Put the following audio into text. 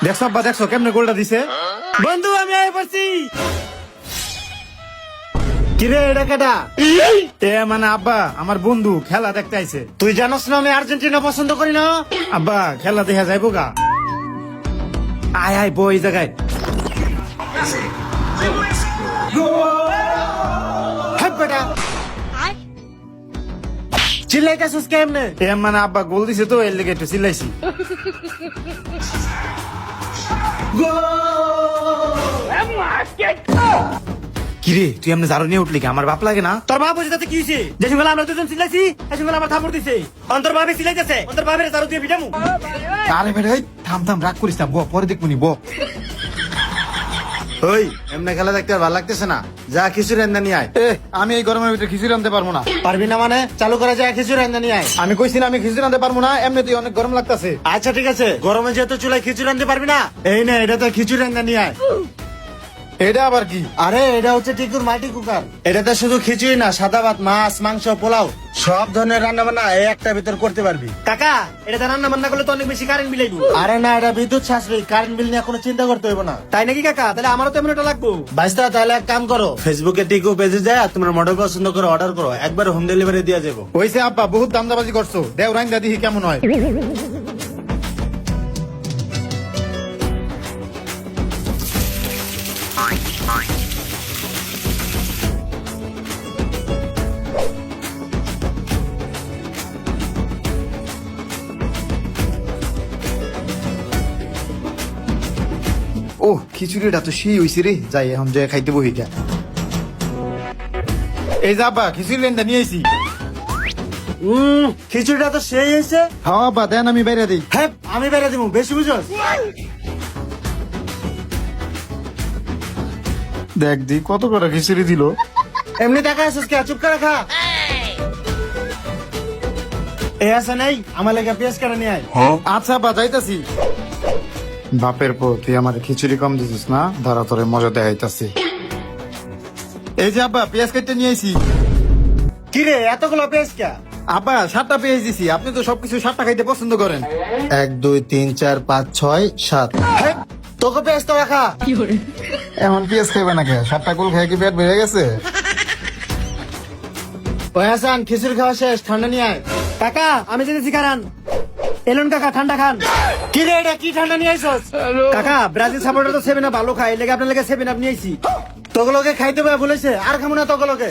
দেখছো আব্বা, দেখছো কেমনে গোলটা দিছে। বন্ধু আমি আয় পড়ছি। কিরে এটা কেডা? এ মানে আব্বা আমার বন্ধু খেলা দেখতে আইছে। তুই জানোস না আমি আর্জেন্টিনা পছন্দ করি না। আব্বা খেলা দেখা যাইবো গা। আয় আয় বই জায়গায়। হ্যাঁ বেটা চিল্লাইতেছিস কেমনে? এ মানে আব্বা গোল দিছে তো এর লেগে একটু চিল্লাইছি। কিরে তুই এমনি ঝাড়ু নিয়ে উঠলি কি? আমার বাপ লাগে না? তোর মা বুঝে তাতে কি হয়েছে? যে সঙ্গে আমরা দুজন চিল্লাইছি এই সঙ্গে আমার থাপড় দিছে। অন্তর ভাবে চিল্লাইতেছে, অন্তর ভাবে চারু দিয়ে পিটামু। আরে বেটা এই থাম থাম রাগ করিস না, পরে দেখবনি ব। ওই এমনি খেলা দেখতে আর ভালো লাগতেছে না, যা খিচুড়ি রান্না নিয়ে আয়। আমি এই গরমের ভিতরে খিচুড়ি আনতে পারবো না। পারবি না মানে চালু করা যায় খিচুড়ি রান্না নিয়ে আয়। আমি কইছি না আমি খিচুড়ি আনতে পারবো না, এমনিতেই অনেক গরম লাগতেছে। আচ্ছা ঠিক আছে, গরমে যেহেতু চুলায় খিচুড়ি রান্নতে পারবি না, এই না এটা তো খিচুড়ি রান্না নিয়ে আয়। এটা আবার কি? আরে এটা হচ্ছে টিকুর মাল্টি কুকার। এটাতে শুধু খিচুড়ি না, সাদা ভাত, মাছ, মাংস, পোলাও সব ধরনের রান্না বান্না এই একটা ভিতর করতে পারবি। কাকা এটাতে রান্না বান্না করলে তো অনেক বেশি কারেন্ট বিল আইবো। আরে না এটা বিদ্যুৎ সাশ্রয়ী, কারেন্ট বিল নিয়ে কোনো চিন্তা করতে হইব না। তাই নাকি কাকা? তাহলে আমারও তো এমন একটা লাগবো। বাইস্তা তাহলে এক কাম করো, ফেসবুকে টিকু পেজে যায় তোমার মডেল পছন্দ করে অর্ডার করো, একবার হোম ডেলিভারি দিয়ে যাবো। হইছে আব্বা বহুত দামদাবাজি করছো, দেও রাইন্দা দেখি কেমন হয়। ও খিচুড়িটা তো সেই হইছে রে, যাই এখন যে খাইতে বহিটা। এই যা আব্বা খিচুড়ি রাইন্দা নিয়ে আইছি। খিচুড়িটা তো সেই হয়েছে। হ্যাঁ আব্বা দেন আমি বাইরে দিই। হ্যাঁ আমি বেড়ে দিব, বেশি বুঝোস। দেখ দি কত করে খিচুড়ি দিল। এমনি দেখা আসিস কে? চুপ করে খা। এ আছে নাই আমার লেগে পেঁয়াজ কাটা নিয়ে আয়। আচ্ছা আব্বা যাইতাছি। বাপের পো তুই আমার খিচুড়ি কম দিছিস না, ধরা তোরে মজা দেখাইতাছি। এই যে আব্বা পেঁয়াজ কেটে নিয়ে আইছি। কি রে এতগুলো পেঁয়াজ কে? আব্বা 7টা পেঁয়াজ দিছি, আপনি তো সবকিছু 7টা খাইতে পছন্দ করেন। 1 2 3 4 5 6 7। হ্যাঁ, তোকে পেঁয়াজ তো রাখা। এখন পেঁয়াজ খাইবে না কে? 7টা গোল খাই কি পেট বেড়ে গেছে? ওই হাসান খিচুড়ি খাওয়া শেষ, ঠান্ডা নিয়ে আয়। কাকা আমি যেতেছি কারান। এলন কাকা ঠান্ডা খান। কি রে এটা কি ঠান্ডা নিয়ে আইছস? কাকা ব্রাজিল সাপোর্টার তো 7 আপ ভালো খায়, লেগে আপনার লেগে 7 আপ নিয়ে আইছি। তোগুলোকে খাইতে বলেছে আর খামো না তোগুলোকে।